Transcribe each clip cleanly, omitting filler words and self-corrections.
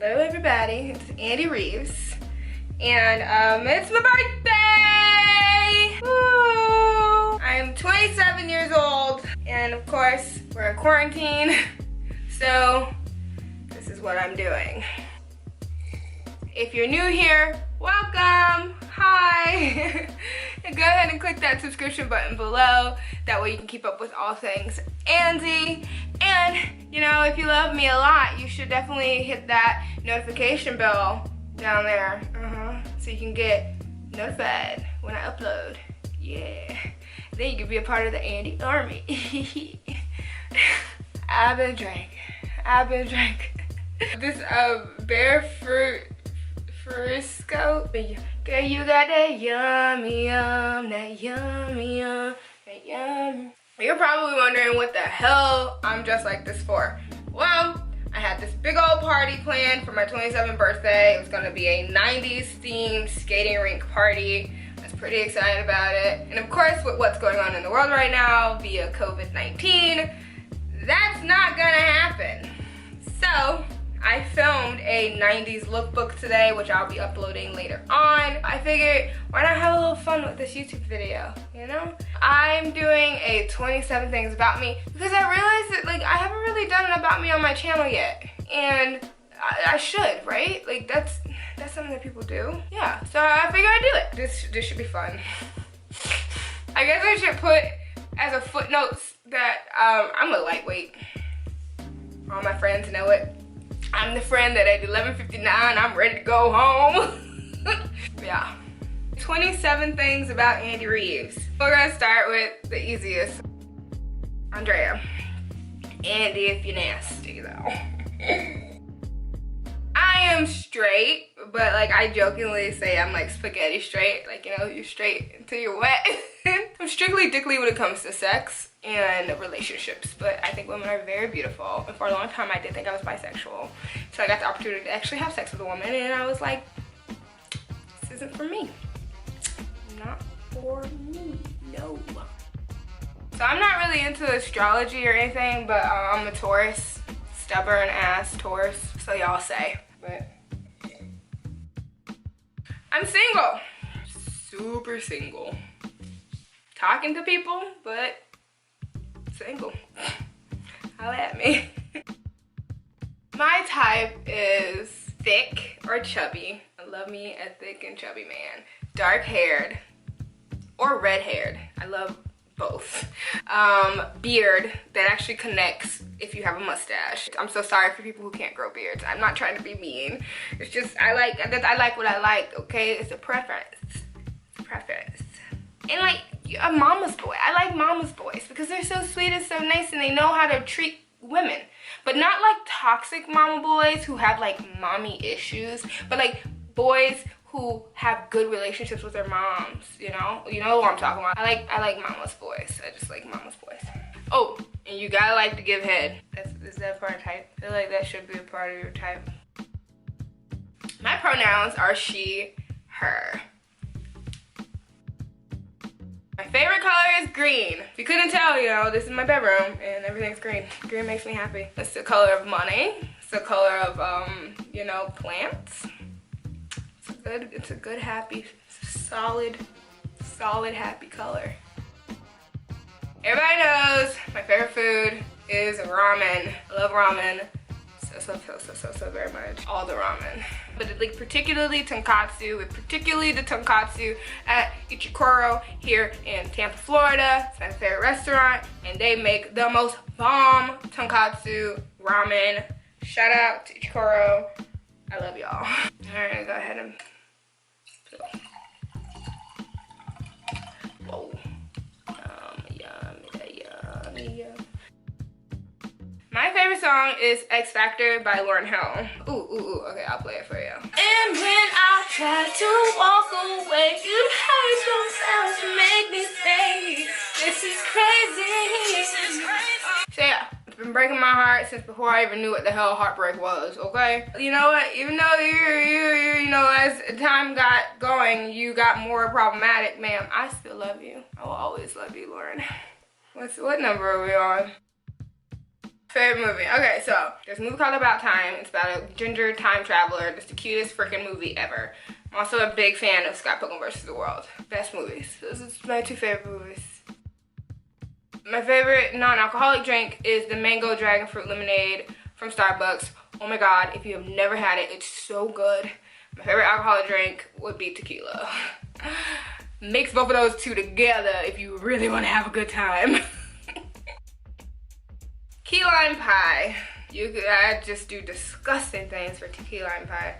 Hello everybody, it's Andy Reeves, and it's my birthday! Woo! I am 27 years old, and of course, we're in quarantine, so this is what I'm doing. If you're new here, welcome! Hi! And go ahead and click that subscription button below. That way you can keep up with all things Andy. And, you know, if you love me a lot, you should definitely hit that notification bell down there. So you can get notified when I upload. Yeah. Then you can be a part of the Andy army. I've been drinking. This bear fruit Frisco. Girl, you got that yummy yum, that yummy yum, that yum. You're probably wondering what the hell I'm dressed like this for. Well, I had this big old party planned for my 27th birthday. It was gonna be a 90s themed skating rink party. I was pretty excited about it. And of course, with what's going on in the world right now via COVID-19, that's not gonna happen. So, I filmed a 90s lookbook today, which I'll be uploading later on. I figured, why not have a little fun with this YouTube video, you know? I'm doing a 27 things about me because I realized that, like, I haven't really done an about me on my channel yet. And I should, right? Like, that's something that people do. Yeah, so I figured I'd do it. This should be fun. I guess I should put as a footnotes that I'm a lightweight. All my friends know it. I'm the friend that at 11:59, I'm ready to go home. Yeah. 27 things about Andy Reeves. We're gonna start with the easiest. Andrea. Andy, if you're nasty though. I am straight, but like I jokingly say I'm like spaghetti straight. Like, you know, you're straight until you're wet. I'm strictly dickly when it comes to sex and relationships, but I think women are very beautiful. And for a long time, I did think I was bisexual. So I got the opportunity to actually have sex with a woman, and I was like, this isn't for me. Not for me, no. So I'm not really into astrology or anything, but I'm a Taurus, stubborn ass Taurus, so y'all say. But I'm single, super single. Talking to people, but single. Holla at me. My type is thick or chubby. I love me a thick and chubby man. Dark haired or red haired. I love both. Beard that actually connects if you have a mustache. I'm so sorry for people who can't grow beards. I'm not trying to be mean. It's just I like what I like, okay? It's a preference. It's a preference. And like a mama's boy. I like mama's boys because they're so sweet and so nice and they know how to treat women. But not like toxic mama boys who have like mommy issues, but like boys who have good relationships with their moms, you know? You know what I'm talking about. I like mama's boys. I just like mama's boys. Oh, and you gotta like to give head. Is that part of type? I feel like that should be a part of your type. My pronouns are she, her. My favorite color is green. If you couldn't tell, you know, this is my bedroom and everything's green. Green makes me happy. It's the color of money. It's the color of, you know, plants. It's a good, happy, solid, happy color. Everybody knows my favorite food is ramen. I love ramen so very much. All the ramen. But like particularly tonkatsu, particularly the tonkatsu at Ichikoro here in Tampa, Florida. It's my favorite restaurant and they make the most bomb tonkatsu ramen. Shout out to Ichikoro. I love y'all. Alright, go ahead and whoa. Yummy. My favorite song is X Factor by Lauryn Hill. Ooh, okay, I'll play it for you. And when I try to walk away, you hurt yourself to make me say, this is crazy. So yeah, it's been breaking my heart since before I even knew what the hell heartbreak was, okay? You know what, even though you know, as time got going, you got more problematic, ma'am, I still love you. I will always love you, Lauren. What number are we on? Favorite movie. Okay, so there's a movie called About Time. It's about a ginger time traveler. It's the cutest freaking movie ever. I'm also a big fan of Scott Pilgrim vs. the World. Best movies. Those are my 2 favorite movies. My favorite non-alcoholic drink is the mango dragon fruit lemonade from Starbucks. Oh my god, if you have never had it, it's so good. My favorite alcoholic drink would be tequila. Mix both of those 2 together if you really want to have a good time. Key lime pie. I just do disgusting things for key lime pie.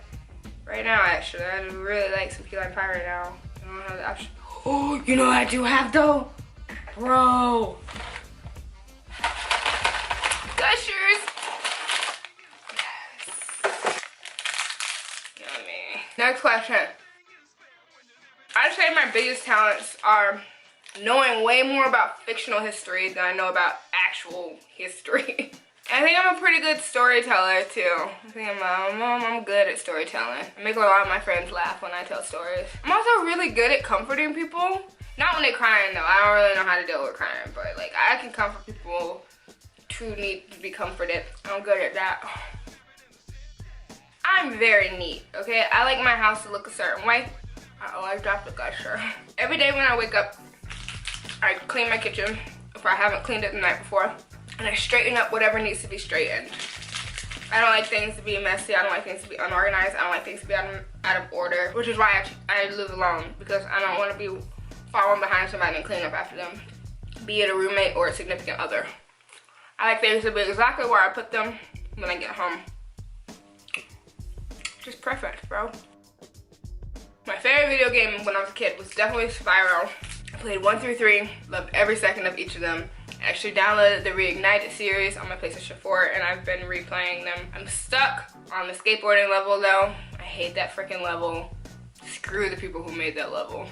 Right now, actually, I really like some key lime pie right now. I don't have the option. Oh, you know what I do have though? Bro. Gushers. Yes. Yummy. Next question. I'd say my biggest talents are knowing way more about fictional history than I know about actual history. I think I'm a pretty good storyteller too. I think I'm good at storytelling. I make a lot of my friends laugh when I tell stories. I'm also really good at comforting people. Not when they're crying though. I don't really know how to deal with crying, but like I can comfort people who need to be comforted. I'm good at that. I'm very neat, okay? I like my house to look a certain way. Oh, I dropped the gusher. Every day when I wake up, I clean my kitchen if I haven't cleaned it the night before, and I straighten up whatever needs to be straightened. I don't like things to be messy. I don't like things to be unorganized. I don't like things to be out of order, which is why I live alone, because I don't want to be following behind somebody and cleaning up after them, be it a roommate or a significant other. I like things to be exactly where I put them when I get home. Just perfect, bro. My favorite video game when I was a kid was definitely Spyro. I played 1 through 3, loved every second of each of them. I actually downloaded the Reignited series on my PlayStation 4 and I've been replaying them. I'm stuck on the skateboarding level though. I hate that freaking level. Screw the people who made that level.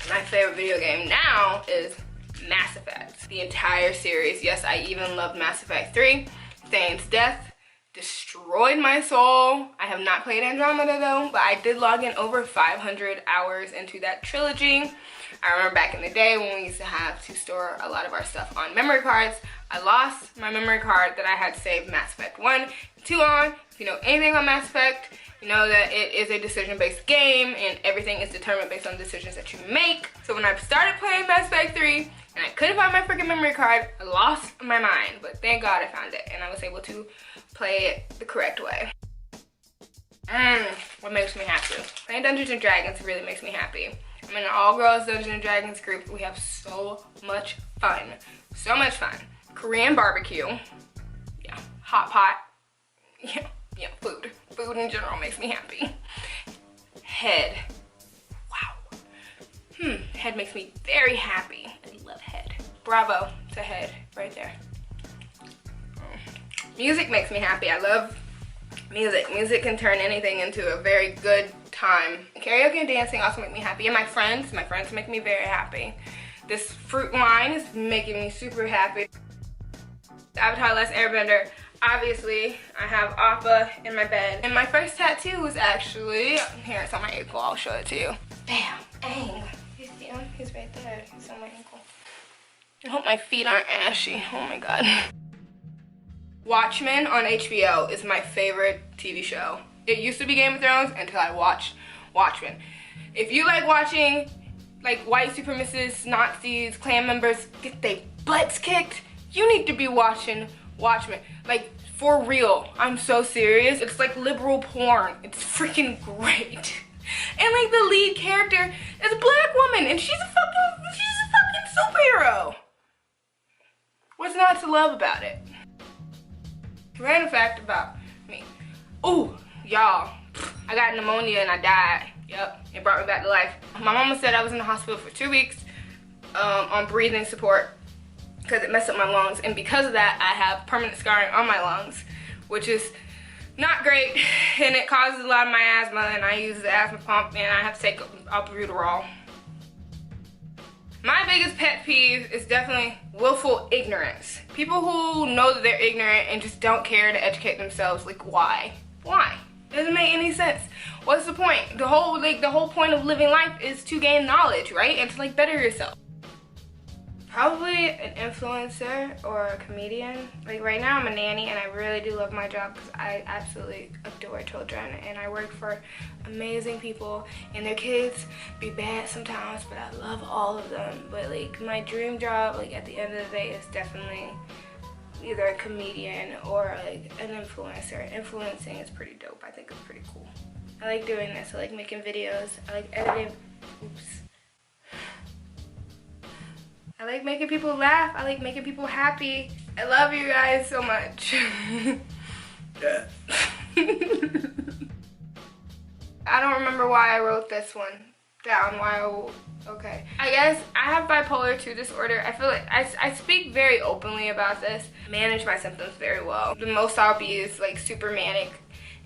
My favorite video game now is Mass Effect. The entire series. Yes, I even loved Mass Effect 3. Thane's death destroyed my soul. I have not played Andromeda though, but I did log in over 500 hours into that trilogy. I remember back in the day when we used to have to store a lot of our stuff on memory cards. I lost my memory card that I had saved Mass Effect 1 and 2 on. If you know anything on Mass Effect, you know that it is a decision-based game and everything is determined based on the decisions that you make. So when I started playing Mass Effect 3 and I couldn't find my freaking memory card, I lost my mind. But thank God I found it and I was able to play it the correct way. What makes me happy? Playing Dungeons and Dragons really makes me happy. I'm in an all-girls Dungeons and Dragons group. We have so much fun. So much fun. Korean barbecue. Yeah. Hot pot. Yeah, food. Food in general makes me happy. Head. Wow. Head makes me very happy. I love head. Bravo to head right there. Music makes me happy. I love music. Music can turn anything into a very good time. Karaoke and dancing also make me happy. And my friends make me very happy. This fruit wine is making me super happy. Avatar: Last Airbender. Obviously, I have Appa in my bed. And my first tattoo was actually, here, it's on my ankle. I'll show it to you. Bam, bang. You see him? He's right there. He's on my ankle. I hope my feet aren't ashy. Oh my God. Watchmen on HBO is my favorite TV show. It used to be Game of Thrones until I watched Watchmen. If you like watching like white supremacists, Nazis, Klan members get their butts kicked, you need to be watching Watchmen. Like, for real. I'm so serious. It's like liberal porn. It's freaking great. And like the lead character is a black woman and she's a fucking superhero. What's not to love about it? Random fact about me. Oh, y'all, I got pneumonia and I died. Yep, it brought me back to life. My mama said I was in the hospital for 2 weeks on breathing support because it messed up my lungs, and because of that I have permanent scarring on my lungs, which is not great, and it causes a lot of my asthma, and I use the asthma pump and I have to take albuterol. My biggest pet peeve is definitely willful ignorance. People who know that they're ignorant and just don't care to educate themselves. Like, why? Why? Doesn't make any sense. What's the point? The whole point of living life is to gain knowledge, right? And to like better yourself. Probably an influencer or a comedian. Like right now I'm a nanny and I really do love my job because I absolutely adore children and I work for amazing people and their kids be bad sometimes, but I love all of them. But like my dream job, like at the end of the day, is definitely either a comedian or like an influencer. Influencing is pretty dope. I think it's pretty cool. I like doing this. I like making videos. I like editing. Oops. I like making people laugh. I like making people happy. I love you guys so much. I don't remember why I wrote this one down. Okay. I guess I have bipolar 2 disorder. I feel like I speak very openly about this. Manage my symptoms very well. The most I'll be is like super manic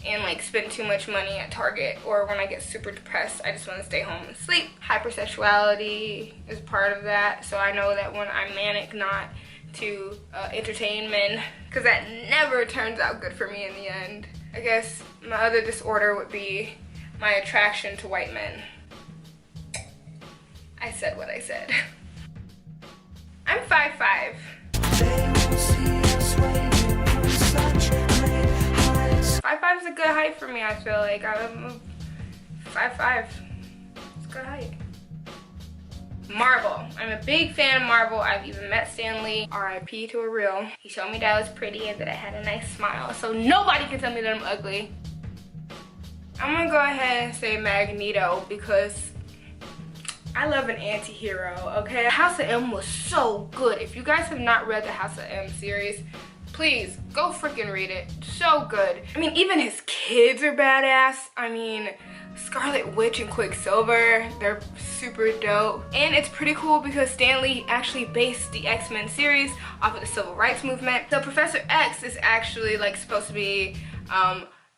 and like spend too much money at Target, or when I get super depressed, I just want to stay home and sleep. Hypersexuality is part of that, so I know that when I'm manic, not to entertain men, because that never turns out good for me in the end. I guess my other disorder would be my attraction to white men. I said what I said. I'm 5'5". 5'5" is a good height for me, I feel like. I'm 5'5". It's a good height. Marvel. I'm a big fan of Marvel. I've even met Stan Lee. R.I.P. to a real. He showed me that I was pretty and that I had a nice smile, so nobody can tell me that I'm ugly. I'm gonna go ahead and say Magneto because I love an anti-hero, okay? House of M was so good. If you guys have not read the House of M series, please go freaking read it. So good. I mean, even his kids are badass. I mean, Scarlet Witch and Quicksilver, they're super dope. And it's pretty cool because Stan Lee actually based the X-Men series off of the civil rights movement. So Professor X is actually like supposed to be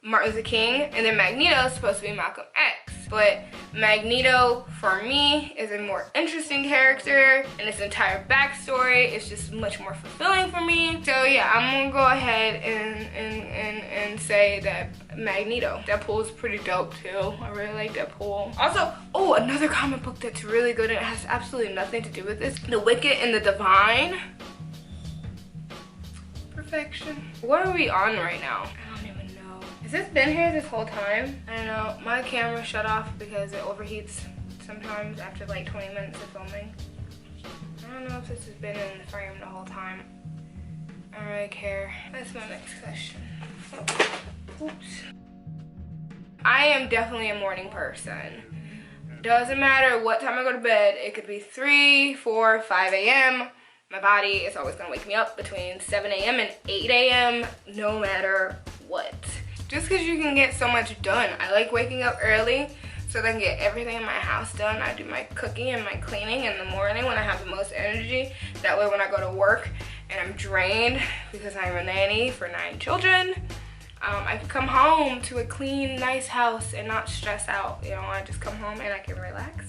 Martin Luther King, and then Magneto is supposed to be Malcolm X. But Magneto, for me, is a more interesting character, and his entire backstory is just much more fulfilling for me. So yeah, I'm gonna go ahead and say that Magneto. Deadpool is pretty dope too. I really like Deadpool. Also, oh, another comic book that's really good and it has absolutely nothing to do with this. The Wicked and the Divine. Perfection. What are we on right now? Has this been here this whole time? I don't know. My camera shut off because it overheats sometimes after like 20 minutes of filming. I don't know if this has been in the frame the whole time. I don't really care. That's my next question. Oh, oops. I am definitely a morning person. Doesn't matter what time I go to bed. It could be 3, 4, 5 a.m. My body is always gonna wake me up between 7 a.m. and 8 a.m. no matter what. Just because you can get so much done. I like waking up early so that I can get everything in my house done. I do my cooking and my cleaning in the morning when I have the most energy. That way when I go to work and I'm drained because I'm a nanny for 9 children, I can come home to a clean, nice house and not stress out. You know, I just come home and I can relax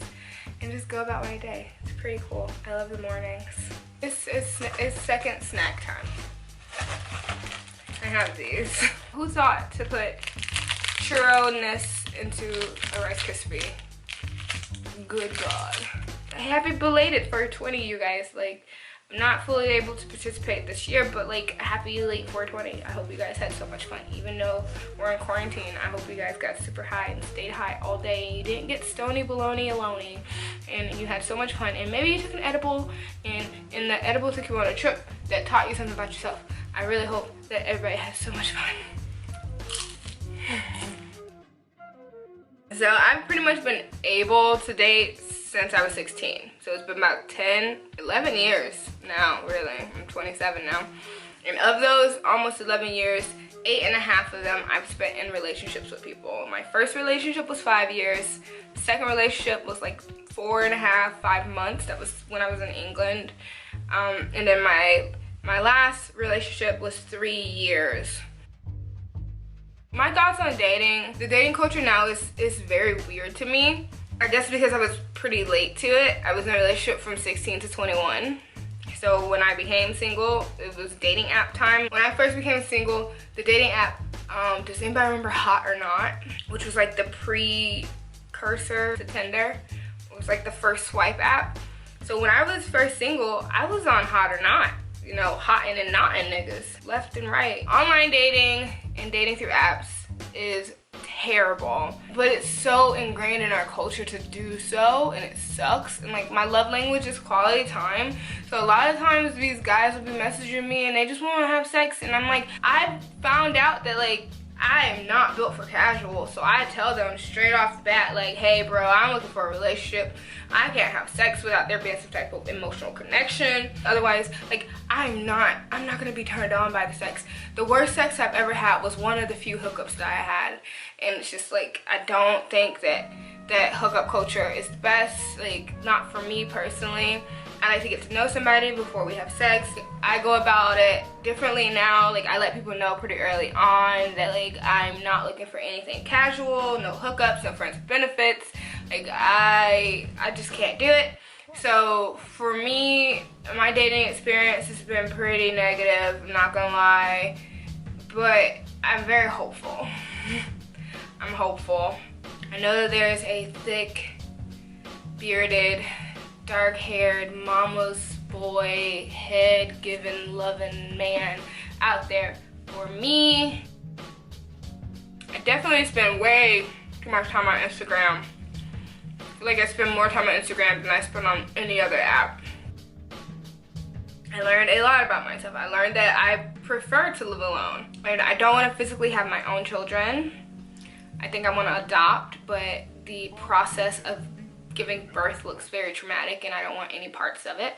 and just go about my day. It's pretty cool. I love the mornings. It's second snack time. I have these. Who thought to put churro-ness into a Rice Krispie? Good God. Happy belated 420, you guys. Like, I'm not fully able to participate this year, but like, happy late 420. I hope you guys had so much fun. Even though we're in quarantine, I hope you guys got super high and stayed high all day. And you didn't get stony baloney alone, and you had so much fun. And maybe you took an edible, and the edible took you on a trip that taught you something about yourself. I really hope that everybody has so much fun. So I've pretty much been able to date since I was 16. So it's been about 10, 11 years now, really. I'm 27 now. And of those almost 11 years, 8.5 of them I've spent in relationships with people. My first relationship was 5 years. The second relationship was like 4.5, 5 months. That was when I was in England. And then my last relationship was 3 years. My thoughts on dating. The dating culture now is very weird to me. I guess because I was pretty late to it. I was in a relationship from 16 to 21. So when I became single, it was dating app time. When I first became single, the dating app, does anybody remember Hot or Not? Which was like the precursor to Tinder. It was like the first swipe app. So when I was first single, I was on hot or not. You know, hotting and knotting niggas left and right. Online dating and dating through apps is terrible, but it's so ingrained in our culture to do so, and it sucks. And like, my love language is quality time, so a lot of times these guys will be messaging me and they just want to have sex, and I'm like, I found out that like I am not built for casual, so I tell them straight off the bat, like, hey bro, I'm looking for a relationship. I can't have sex without there being some type of emotional connection. Otherwise, like, I'm not gonna be turned on by the sex. The worst sex I've ever had was one of the few hookups that I had, and it's just like, I don't think that hookup culture is the best, like, not for me personally. I like to get to know somebody before we have sex. I go about it differently now. Like, I let people know pretty early on that like I'm not looking for anything casual, no hookups, no friends with benefits. Like, I just can't do it. So for me, my dating experience has been pretty negative, I'm not gonna lie, but I'm very hopeful. I'm hopeful. I know that there's a thick, bearded, dark-haired, mama's boy, head-giving, loving man out there for me. I definitely spend way too much time on Instagram. I feel like I spend more time on Instagram than I spend on any other app. I learned a lot about myself. I learned that I prefer to live alone. And I don't want to physically have my own children. I think I want to adopt, but the process of giving birth looks very traumatic and I don't want any parts of it.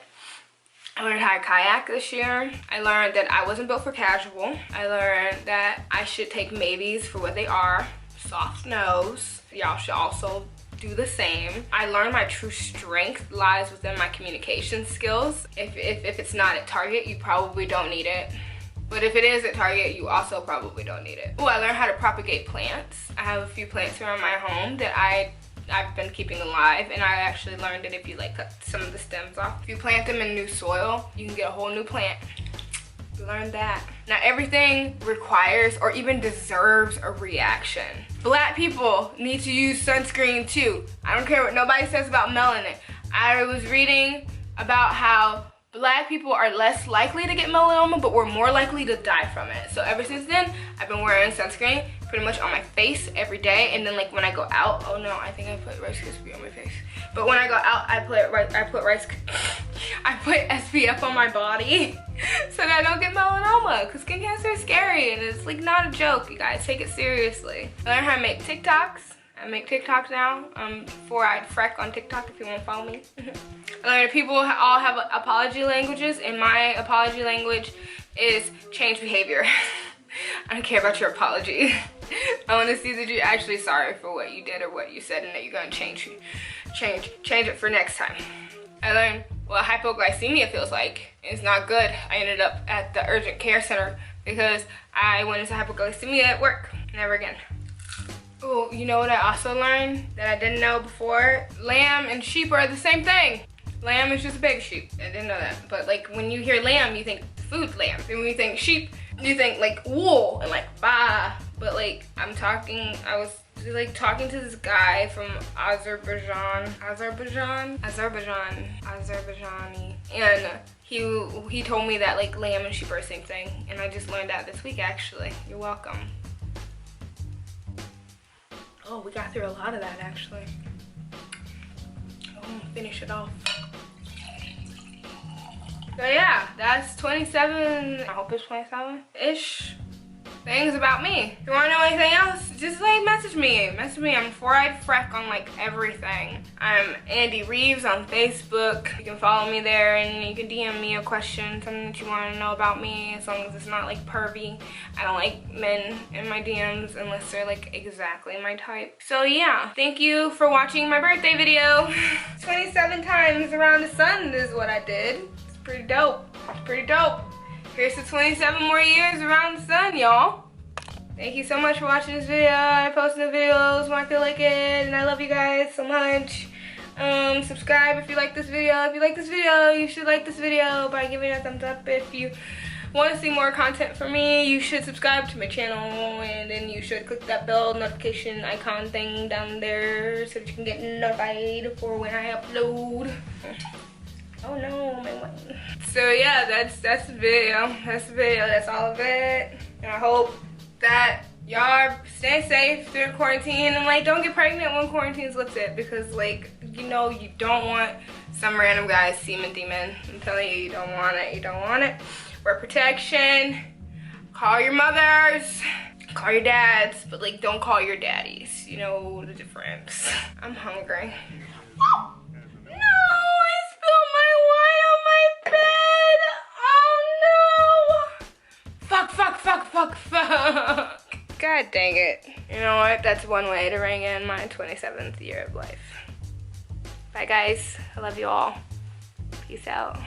I learned how to kayak this year. I learned that I wasn't built for casual. I learned that I should take maybes for what they are. Soft nose. Y'all should also do the same. I learned my true strength lies within my communication skills. If it's not at Target, you probably don't need it. But if it is at Target, you also probably don't need it. Oh, I learned how to propagate plants. I have a few plants around my home that I've been keeping alive, and I actually learned that if you like cut some of the stems off, if you plant them in new soil, you can get a whole new plant. Learned that. Now everything requires or even deserves a reaction. Black people need to use sunscreen too. I don't care what nobody says about melanin. I was reading about how Black people are less likely to get melanoma, but we're more likely to die from it. So ever since then, I've been wearing sunscreen pretty much on my face every day. And then like when I go out, oh no, I think I put Rice Krispie on my face. But when I go out, I put SPF on my body so that I don't get melanoma. Because skin cancer is scary and it's like not a joke, you guys. Take it seriously. I learned how to make TikToks. I make TikToks now. Before I'd freck on TikTok if you want to follow me. I learned people all have apology languages, and my apology language is change behavior. I don't care about your apology. I want to see that you're actually sorry for what you did or what you said, and that you're gonna change it for next time. I learned what hypoglycemia feels like. It's not good. I ended up at the urgent care center because I went into hypoglycemia at work. Never again. Oh, you know what I also learned that I didn't know before? Lamb and sheep are the same thing. Lamb is just a baby sheep. I didn't know that. But like when you hear lamb, you think food lamb. And when you think sheep, you think like wool and like bah. But like I was like talking to this guy from Azerbaijani. And he told me that like lamb and sheep are the same thing. And I just learned that this week actually. You're welcome. Oh, we got through a lot of that actually. I'm gonna finish it off. So yeah, that's 27, I hope it's 27-ish things about me. If you wanna know anything else, just like message me. I'm 4-eyed Freck on like everything. I'm Andy Reeves on Facebook. You can follow me there and you can DM me a question, something that you wanna know about me, as long as it's not like pervy. I don't like men in my DMs unless they're like exactly my type. So yeah, thank you for watching my birthday video. 27 times around the sun is what I did. It's pretty dope. It's pretty dope. Here's to 27 more years around the sun, y'all. Thank you so much for watching this video. I post new videos when I feel like it, and I love you guys so much. Subscribe if you like this video. If you like this video, you should like this video by giving it a thumbs up. If you want to see more content from me, you should subscribe to my channel, and then you should click that bell notification icon thing down there so that you can get notified for when I upload. Oh no, my wine. So yeah, that's the video. That's the video. That's all of it. And I hope that y'all stay safe during quarantine and like don't get pregnant when quarantine's lifted, because like, you know, you don't want some random guy's semen demon. I'm telling you, you don't want it. You don't want it. Wear protection. Call your mothers. Call your dads, but like don't call your daddies. You know the difference. I'm hungry. No, I spilled my wine on my bed. Oh no. Fuck, fuck, fuck, fuck, fuck. God dang it. You know what? That's one way to ring in my 27th year of life. Bye guys. I love you all. Peace out.